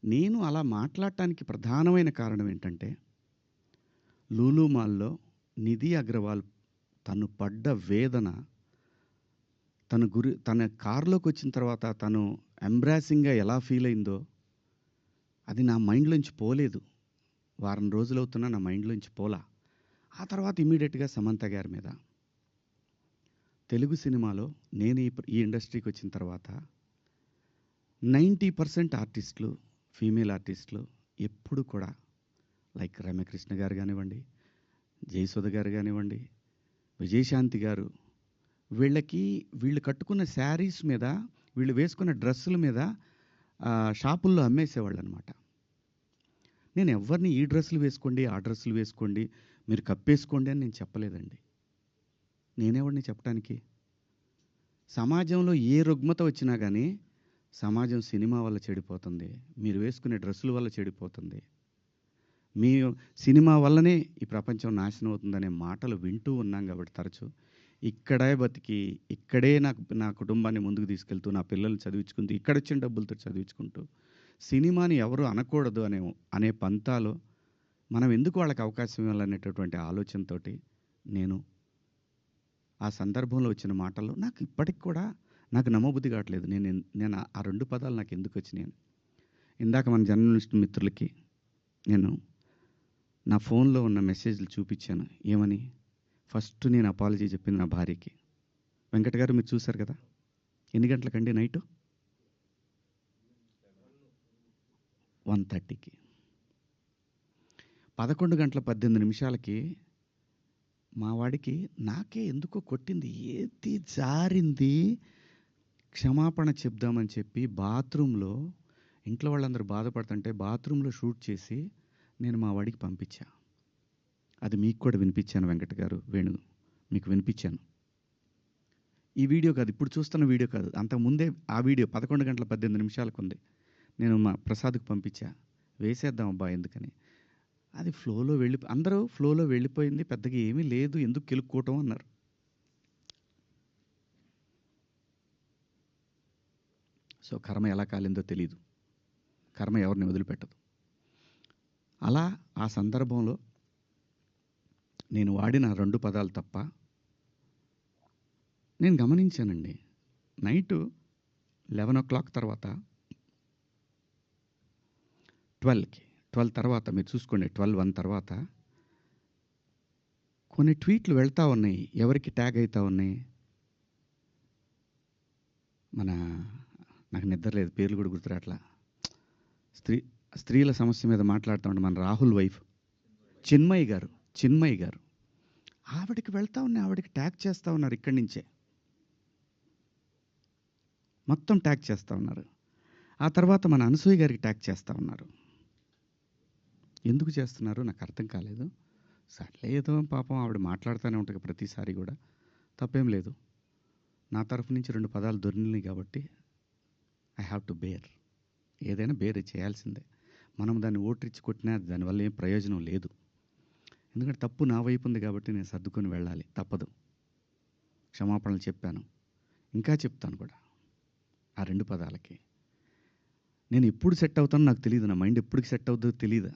నేను అలా మాట్లాడటానికి ప్రధానమైన కారణం ఏంటంటే, లూలు మాల్‌లో నిధి అగర్వాల్ తను పడ్డ వేదన, తన కార్‌లోకొచ్చిన తర్వాత తను ఎంబ్రాసింగ్‌గా ఎలా ఫీల్ అయిందో, అది నా మైండ్‌లోంచి పోలేదు. వారం రోజులవుతున్నా నా మైండ్‌లోంచి పోలా. ఆ తర్వాత ఇమ్మీడియేట్‌గా సమంత గారి మీద. తెలుగు సినిమాలో నేను ఈ ఇండస్ట్రీకొచ్చిన తర్వాత 90% ఆర్టిస్టులు, ఫీమేల్ ఆర్టిస్టులు ఎప్పుడు కూడా లైక్ రమ్యకృష్ణ గారు గానివ్వండి, జయసుధ గారు గానివ్వండి, విజయశాంతి గారు, వీళ్ళు కట్టుకున్న శారీస్ మీద, వీళ్ళు వేసుకున్న డ్రెస్సుల మీద షాపుల్లో అమ్మేసేవాళ్ళనమాట. నేను ఎవ్వరిని ఈ డ్రెస్సులు వేసుకోండి, ఆ డ్రెస్సులు వేసుకోండి, మీరు కప్పేసుకోండి అని నేను చెప్పలేదండి. నేనెవడిని చెప్పడానికి? సమాజంలో ఏ రుగ్మత వచ్చినా గానీ, సమాజం సినిమా వల్ల చెడిపోతుంది. మీరు వేసుకునే డ్రెస్సుల వల్ల చెడిపోతుంది. మీ సినిమా వల్లనే ఈ ప్రపంచం నాశనం అవుతుందనే మాటలు వింటూ ఉన్నాం కాబట్టి తరచు. ఇక్కడే బతికి, ఇక్కడే నా కుటుంబాన్ని ముందుకు తీసుకెళ్తూ, నా పిల్లల్ని చదివించుకుంటూ, ఇక్కడొచ్చిన డబ్బులతో చదివించుకుంటూ, సినిమాని ఎవరు అనకూడదు అనే పంతాలో మనం ఎందుకు వాళ్ళకి అవకాశం ఇవ్వాలనేటటువంటి ఆలోచనతోటి నేను ఆ సందర్భంలో వచ్చిన మాటలు నాకు ఇప్పటికి కూడా నాకు నమ్మబుద్ధి కావట్లేదు. నేను ఆ 2 పదాలు నాకు ఎందుకు వచ్చినాయని. ఇందాక మన జర్నలిస్ట్ మిత్రులకి నేను నా ఫోన్‌లో ఉన్న మెసేజ్‌లు చూపించాను. ఏమని? ఫస్ట్ నేను అపాలజీ చెప్పింది నా భార్యకి. వెంకట్ గారు మీరు చూసారు కదా! ఎన్ని గంటలకండి నైటు? 1:30కి. 11:18 మా వాడికి నాకే ఎందుకో కొట్టింది. ఏది జారింది, క్షమాపణ చెప్దామని చెప్పి బాత్రూంలో ఇంట్లో వాళ్ళందరూ బాధపడుతుంటే బాత్రూంలో షూట్ చేసి నేను మా వాడికి పంపించా. అది మీకు కూడా వినిపించాను వెంకట్ గారు, వేణు మీకు వినిపించాను. ఈ వీడియో కాదు, ఇప్పుడు చూస్తున్న వీడియో కాదు. అంతకుముందే ఆ వీడియో 11:18 ఉంది. నేను మా ప్రసాద్‌కి పంపించా. వేసేద్దాం అబ్బా ఎందుకని. అది అందరూ ఫ్లోలో వెళ్ళిపోయింది. పెద్దగా ఏమీ లేదు. ఎందుకు కెలుక్కోవటం అన్నారు. సో కర్మ ఎలా కాలిందో తెలీదు. కర్మ ఎవరిని వదిలిపెట్టదు. అలా ఆ సందర్భంలో నేను వాడిన 2 పదాలు తప్ప నేను గమనించానండి. నైటు 11:00 తర్వాత 12 తర్వాత మీరు చూసుకోండి. 12:01 తర్వాత కొన్ని ట్వీట్లు వెళ్తా ఉన్నాయి. ఎవరికి ట్యాగ్ అయితా ఉన్నాయి? నాకు నిద్ర లేదు, పేర్లు కూడా గుర్తురాట్లా. స్త్రీల సమస్య మీద మాట్లాడుతూ ఉంటే మన రాహుల్ వైఫ్ చిన్మయి గారు ఆవిడకి వెళ్తా ఉన్నాయి. ఆవిడకి ట్యాగ్ చేస్తూ ఉన్నారు. ఇక్కడి నుంచే మొత్తం ట్యాగ్ చేస్తూ ఉన్నారు. ఆ తర్వాత మన అనసూయ గారికి ట్యాగ్ చేస్తూ ఉన్నారు. ఎందుకు చేస్తున్నారు నాకు అర్థం కాలేదు. సర్లే ఏదో పాపం ఆవిడ మాట్లాడుతూనే ఉంటుంది ప్రతిసారి కూడా, తప్పేం లేదు. నా తరఫు నుంచి 2 పదాలు దొరికినాయి కాబట్టి ఐ హ్యావ్ టు బేర్. ఏదైనా బేర్ చేయాల్సిందే. మనం దాన్ని ఓట్రిచ్చి కొట్టినా దానివల్ల ఏం ప్రయోజనం లేదు. ఎందుకంటే తప్పు నా వైపు ఉంది కాబట్టి నేను సర్దుకొని వెళ్ళాలి, తప్పదు. క్షమాపణలు చెప్పాను, ఇంకా చెప్తాను కూడా. ఆ 2 పదాలకి నేను ఎప్పుడు సెట్ అవుతానో నాకు తెలియదు. నా మైండ్ ఎప్పటికి సెట్ అవుతుందో తెలియదు.